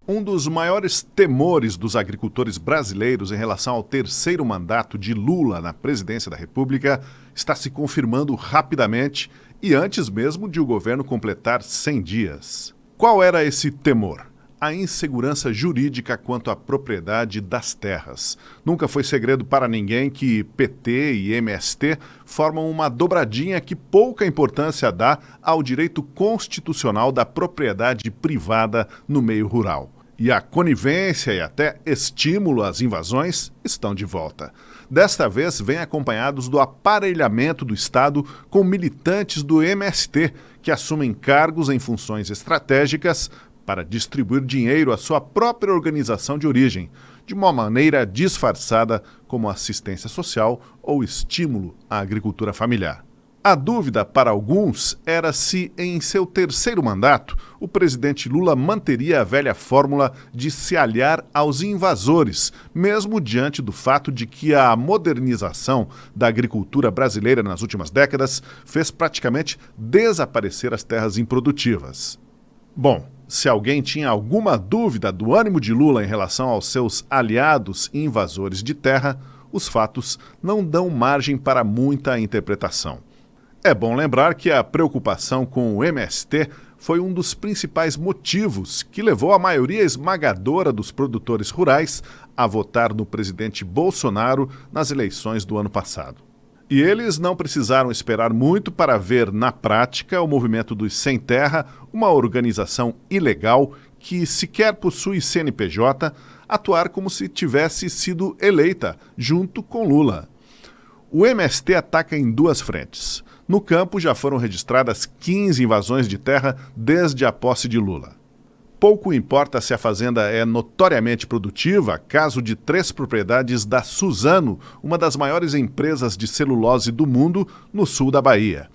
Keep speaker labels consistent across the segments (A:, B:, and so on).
A: Um dos maiores temores dos agricultores brasileiros em relação ao terceiro mandato de Lula na presidência da República está se confirmando rapidamente e antes mesmo de o governo completar 100 dias. Qual era esse temor? A insegurança jurídica quanto à propriedade das terras. Nunca foi segredo para ninguém que PT e MST formam uma dobradinha que pouca importância dá ao direito constitucional da propriedade privada no meio rural. E a conivência e até estímulo às invasões estão de volta. Desta vez, vêm acompanhados do aparelhamento do Estado com militantes do MST, que assumem cargos em funções estratégicas para distribuir dinheiro à sua própria organização de origem, de uma maneira disfarçada como assistência social ou estímulo à agricultura familiar. A dúvida para alguns era se, em seu terceiro mandato, o presidente Lula manteria a velha fórmula de se aliar aos invasores, mesmo diante do fato de que a modernização da agricultura brasileira nas últimas décadas fez praticamente desaparecer as terras improdutivas. Bom, se alguém tinha alguma dúvida do ânimo de Lula em relação aos seus aliados invasores de terra, os fatos não dão margem para muita interpretação. É bom lembrar que a preocupação com o MST foi um dos principais motivos que levou a maioria esmagadora dos produtores rurais a votar no presidente Bolsonaro nas eleições do ano passado. E eles não precisaram esperar muito para ver na prática o movimento dos Sem Terra, uma organização ilegal que sequer possui CNPJ, atuar como se tivesse sido eleita junto com Lula. O MST ataca em duas frentes. No campo já foram registradas 15 invasões de terra desde a posse de Lula. Pouco importa se a fazenda é notoriamente produtiva, caso de 3 propriedades da Suzano, uma das maiores empresas de celulose do mundo, no sul da Bahia.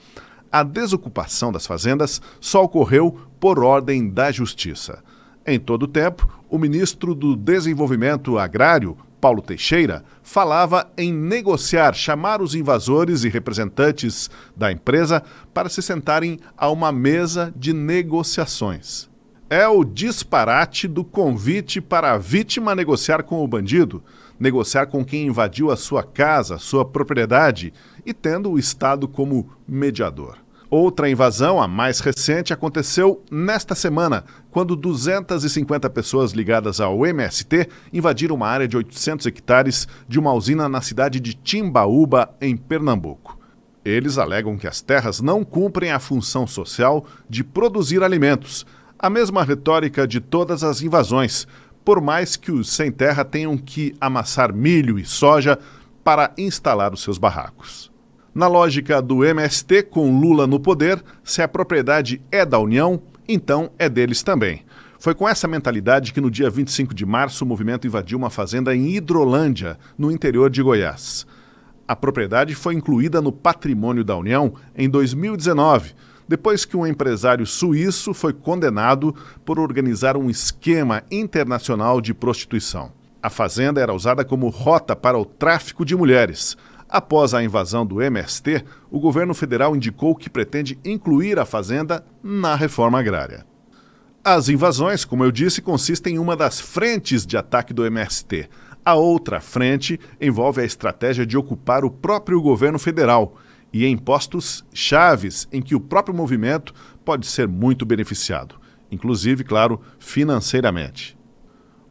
A: A desocupação das fazendas só ocorreu por ordem da Justiça. Em todo o tempo, o ministro do Desenvolvimento Agrário, Paulo Teixeira, falava em negociar, chamar os invasores e representantes da empresa para se sentarem a uma mesa de negociações. É o disparate do convite para a vítima negociar com o bandido, negociar com quem invadiu a sua casa, sua propriedade, e tendo o Estado como mediador. Outra invasão, a mais recente, aconteceu nesta semana, quando 250 pessoas ligadas ao MST invadiram uma área de 800 hectares de uma usina na cidade de Timbaúba, em Pernambuco. Eles alegam que as terras não cumprem a função social de produzir alimentos, a mesma retórica de todas as invasões, por mais que os sem terra tenham que amassar milho e soja para instalar os seus barracos. Na lógica do MST, com Lula no poder, se a propriedade é da União, então é deles também. Foi com essa mentalidade que no dia 25 de março o movimento invadiu uma fazenda em Hidrolândia, no interior de Goiás. A propriedade foi incluída no patrimônio da União em 2019, depois que um empresário suíço foi condenado por organizar um esquema internacional de prostituição. A fazenda era usada como rota para o tráfico de mulheres. Após a invasão do MST, o governo federal indicou que pretende incluir a fazenda na reforma agrária. As invasões, como eu disse, consistem em uma das frentes de ataque do MST. A outra frente envolve a estratégia de ocupar o próprio governo federal e em postos chaves em que o próprio movimento pode ser muito beneficiado, inclusive, claro, financeiramente.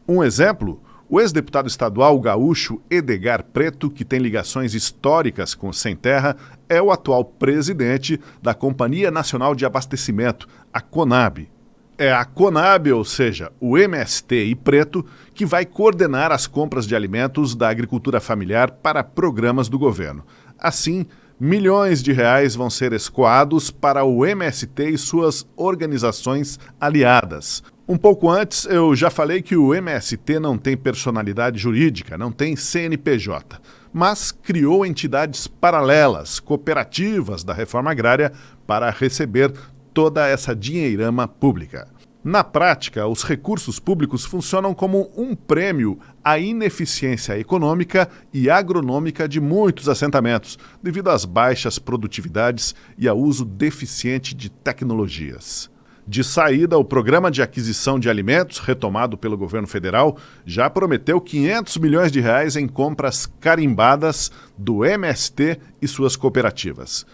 A: Um exemplo: o ex-deputado estadual gaúcho Edgar Preto, que tem ligações históricas com o Sem Terra, é o atual presidente da Companhia Nacional de Abastecimento, a CONAB. É a CONAB, ou seja, o MST e Preto, que vai coordenar as compras de alimentos da agricultura familiar para programas do governo. Assim, milhões de reais vão ser escoados para o MST e suas organizações aliadas. Um pouco antes, eu já falei que o MST não tem personalidade jurídica, não tem CNPJ, mas criou entidades paralelas, cooperativas da reforma agrária, para receber toda essa dinheirama pública. Na prática, os recursos públicos funcionam como um prêmio à ineficiência econômica e agronômica de muitos assentamentos, devido às baixas produtividades e ao uso deficiente de tecnologias. De saída, o Programa de Aquisição de Alimentos, retomado pelo governo federal, já prometeu R$ 500 milhões em compras carimbadas do MST e suas cooperativas.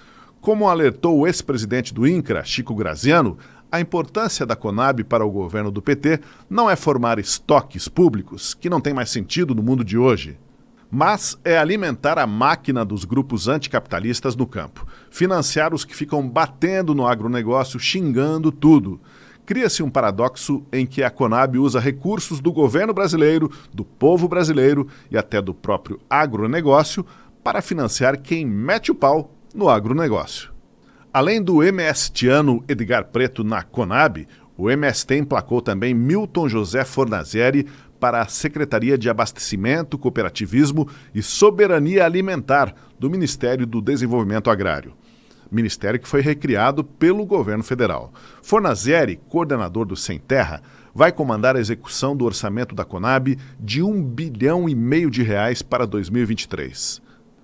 A: Como alertou o ex-presidente do INCRA, Chico Graziano, a importância da Conab para o governo do PT não é formar estoques públicos, que não tem mais sentido no mundo de hoje, mas é alimentar a máquina dos grupos anticapitalistas no campo, financiar os que ficam batendo no agronegócio, xingando tudo. Cria-se um paradoxo em que a Conab usa recursos do governo brasileiro, do povo brasileiro e até do próprio agronegócio para financiar quem mete o pau no agronegócio. Além do MSTiano Edgar Preto na Conab, o MST emplacou também Milton José Fornazieri para a Secretaria de Abastecimento, Cooperativismo e Soberania Alimentar do Ministério do Desenvolvimento Agrário. Ministério que foi recriado pelo governo federal. Fornazieri, coordenador do Sem Terra, vai comandar a execução do orçamento da Conab de R$ 1,5 bilhão para 2023.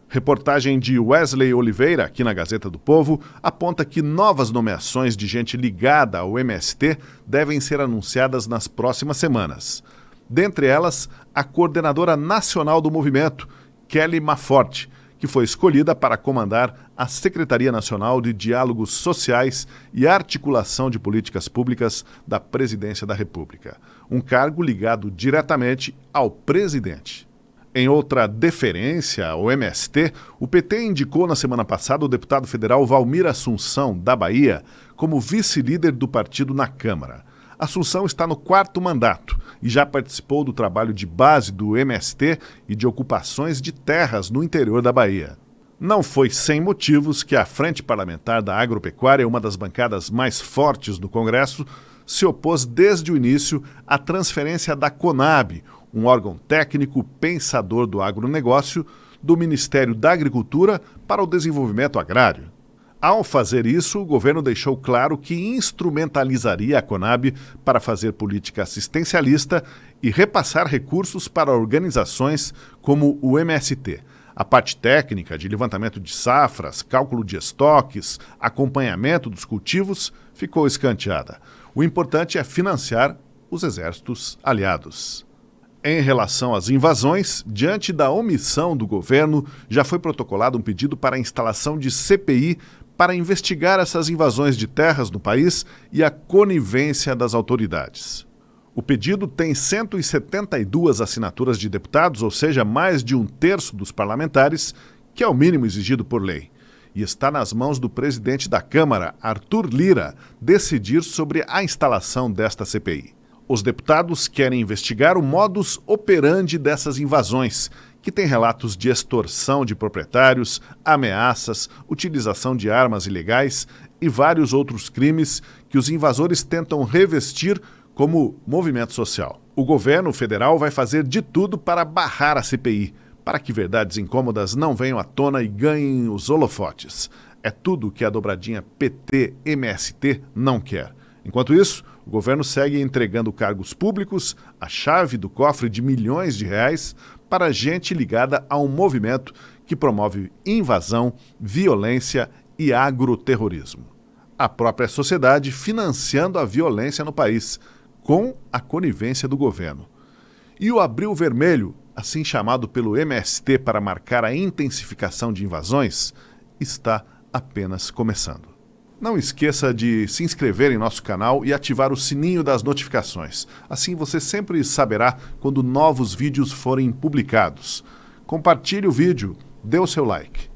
A: Reportagem de Wesley Oliveira, aqui na Gazeta do Povo, aponta que novas nomeações de gente ligada ao MST devem ser anunciadas nas próximas semanas. Dentre elas, a coordenadora nacional do movimento, Kelly Maforte, que foi escolhida para comandar a Secretaria Nacional de Diálogos Sociais e Articulação de Políticas Públicas da Presidência da República, um cargo ligado diretamente ao presidente. Em outra deferência ao MST, o PT indicou na semana passada o deputado federal Valmir Assunção, da Bahia, como vice-líder do partido na Câmara. Assunção está no 4º mandato e já participou do trabalho de base do MST e de ocupações de terras no interior da Bahia. Não foi sem motivos que a Frente Parlamentar da Agropecuária, uma das bancadas mais fortes do Congresso, se opôs desde o início à transferência da Conab, um órgão técnico pensador do agronegócio, do Ministério da Agricultura para o Desenvolvimento Agrário. Ao fazer isso, o governo deixou claro que instrumentalizaria a Conab para fazer política assistencialista e repassar recursos para organizações como o MST. A parte técnica de levantamento de safras, cálculo de estoques, acompanhamento dos cultivos ficou escanteada. O importante é financiar os exércitos aliados. Em relação às invasões, diante da omissão do governo, já foi protocolado um pedido para a instalação de CPI para investigar essas invasões de terras no país e a conivência das autoridades. O pedido tem 172 assinaturas de deputados, ou seja, mais de 1/3 dos parlamentares, que é o mínimo exigido por lei. E está nas mãos do presidente da Câmara, Arthur Lira, decidir sobre a instalação desta CPI. Os deputados querem investigar o modus operandi dessas invasões, que tem relatos de extorsão de proprietários, ameaças, utilização de armas ilegais e vários outros crimes que os invasores tentam revestir como movimento social. O governo federal vai fazer de tudo para barrar a CPI, para que verdades incômodas não venham à tona e ganhem os holofotes. É tudo que a dobradinha PT-MST não quer. Enquanto isso, o governo segue entregando cargos públicos, a chave do cofre de milhões de reais, para gente ligada a um movimento que promove invasão, violência e agroterrorismo. A própria sociedade financiando a violência no país, com a conivência do governo. E o Abril Vermelho, assim chamado pelo MST para marcar a intensificação de invasões, está apenas começando. Não esqueça de se inscrever em nosso canal e ativar o sininho das notificações. Assim você sempre saberá quando novos vídeos forem publicados. Compartilhe o vídeo, dê o seu like.